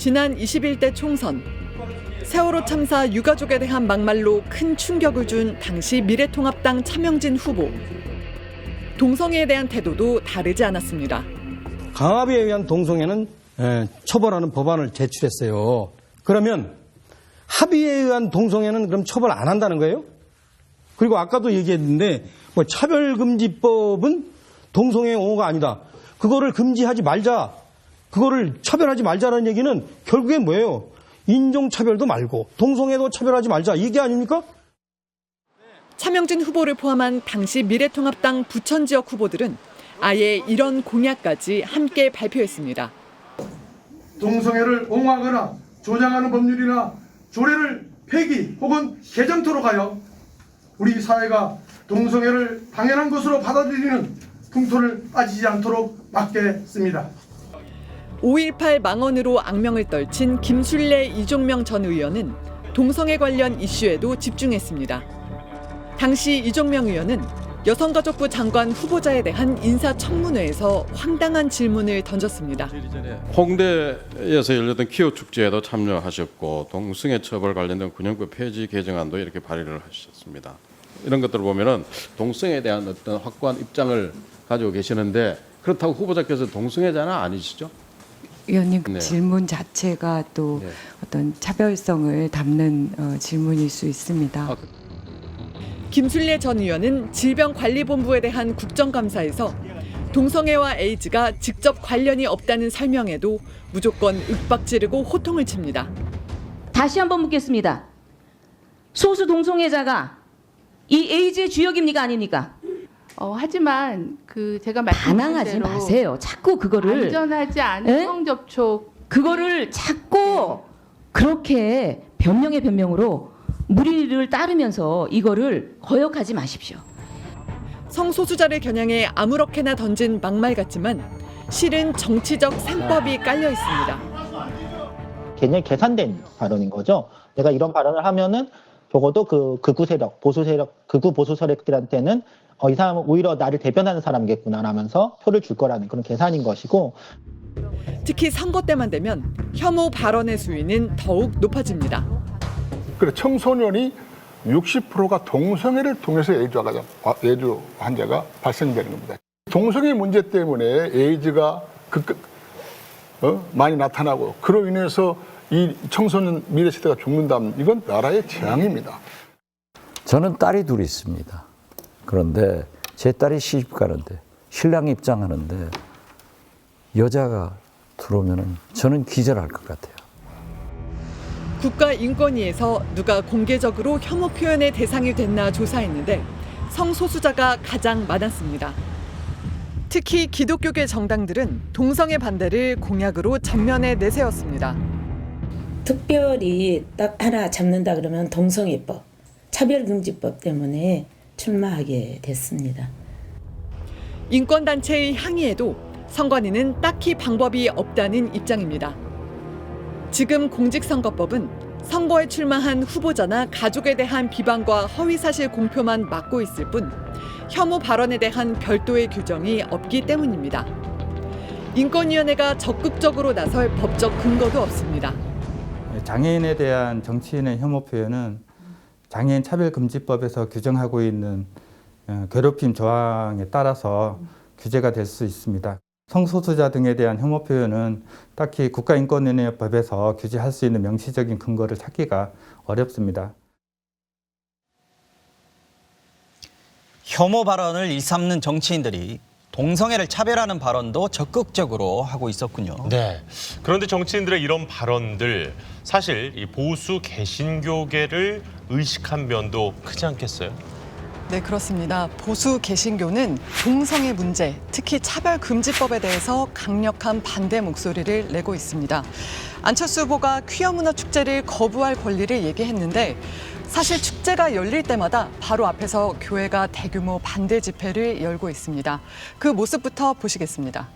지난 21대 총선. 세월호 참사 유가족에 대한 막말로 큰 충격을 준 당시 미래통합당 차명진 후보. 동성애에 대한 태도도 다르지 않았습니다. 강압에 의한 동성애는 처벌하는 법안을 제출했어요. 그러면 합의에 의한 동성애는 그럼 처벌 안 한다는 거예요? 그리고 아까도 얘기했는데 뭐 차별금지법은 동성애 옹호가 아니다. 그거를 금지하지 말자. 그거를 처벌하지 말자는 얘기는 결국엔 뭐예요? 인종차별도 말고 동성애도 차별하지 말자. 이게 아닙니까? 차명진 후보를 포함한 당시 미래통합당 부천 지역 후보들은 아예 이런 공약까지 함께 발표했습니다. 동성애를 옹호하거나 조장하는 법률이나 조례를 폐기 혹은 개정토록 하여 우리 사회가 동성애를 당연한 것으로 받아들이는 풍토를 빠지지 않도록 막겠습니다. 5.18 망언으로 악명을 떨친 김술래 이종명 전 의원은 동성애 관련 이슈에도 집중했습니다. 당시 이종명 의원은 여성가족부 장관 후보자에 대한 인사청문회에서 황당한 질문을 던졌습니다. 홍대에서 열렸던 키오 축제에도 참여하셨고 동성애 처벌 관련된 군형법 폐지 개정안도 이렇게 발의를 하셨습니다. 이런 것들을 보면은 동성애에 대한 어떤 확고한 입장을 가지고 계시는데 그렇다고 후보자께서 동성애자는 아니시죠? 의원님 네. 질문 자체가 또 네. 어떤 차별성을 담는 질문일 수 있습니다. 김술래 전 의원은 질병관리본부에 대한 국정감사에서 동성애와 에이즈가 직접 관련이 없다는 설명에도 무조건 윽박지르고 호통을 칩니다. 다시 한번 묻겠습니다. 소수 동성애자가 이 에이즈의 주역입니까 아닙니까? 하지만 제가 말씀드린 반항하지 대로 마세요. 자꾸 그거를 안전하지 않은 에? 성접촉 그거를 자꾸 그렇게 변명의 변명으로 무리를 따르면서 이거를 거역하지 마십시오. 성소수자를 겨냥해 아무렇게나 던진 막말 같지만 실은 정치적 셈법이 깔려 있습니다. 굉장히 계산된 발언인 거죠. 내가 이런 발언을 하면은 적어도 극우 세력, 보수 세력, 극우 보수 세력들한테는 이 사람은 오히려 나를 대변하는 사람이겠구나라면서 표를 줄 거라는 그런 계산인 것이고. 특히 선거 때만 되면 혐오 발언의 수위는 더욱 높아집니다. 그래 청소년이 60%가 동성애를 통해서 에이즈 환자가 발생되는 겁니다. 동성애 문제 때문에 에이즈가 많이 나타나고 그로 인해서 이 청소년 미래 세대가 죽는다면 이건 나라의 재앙입니다. 저는 딸이 둘이 있습니다. 그런데 제 딸이 시집 가는데 신랑 입장하는데 여자가 들어오면은 저는 기절할 것 같아요. 국가인권위에서 누가 공개적으로 혐오 표현의 대상이 됐나 조사했는데 성소수자가 가장 많았습니다. 특히 기독교계 정당들은 동성애 반대를 공약으로 전면에 내세웠습니다. 특별히 딱 하나 잡는다 그러면 동성애법, 차별금지법 때문에 출마하게 됐습니다. 인권단체의 항의에도 선관위는 딱히 방법이 없다는 입장입니다. 지금 공직선거법은 선거에 출마한 후보자나 가족에 대한 비방과 허위사실 공표만 막고 있을 뿐 혐오 발언에 대한 별도의 규정이 없기 때문입니다. 인권위원회가 적극적으로 나설 법적 근거도 없습니다. 장애인에 대한 정치인의 혐오 표현은 장애인 차별금지법에서 규정하고 있는 괴롭힘 조항에 따라서 규제가 될 수 있습니다. 성소수자 등에 대한 혐오 표현은 딱히 국가인권위원회법에서 규제할 수 있는 명시적인 근거를 찾기가 어렵습니다. 혐오 발언을 일삼는 정치인들이 동성애를 차별하는 발언도 적극적으로 하고 있었군요. 네. 그런데 정치인들의 이런 발언들 사실 이 보수 개신교계를 의식한 면도 크지 않겠어요? 네, 그렇습니다. 보수 개신교는 동성애 문제, 특히 차별금지법에 대해서 강력한 반대 목소리를 내고 있습니다. 안철수 후보가 퀴어 문화 축제를 거부할 권리를 얘기했는데 사실 축제가 열릴 때마다 바로 앞에서 교회가 대규모 반대 집회를 열고 있습니다. 그 모습부터 보시겠습니다.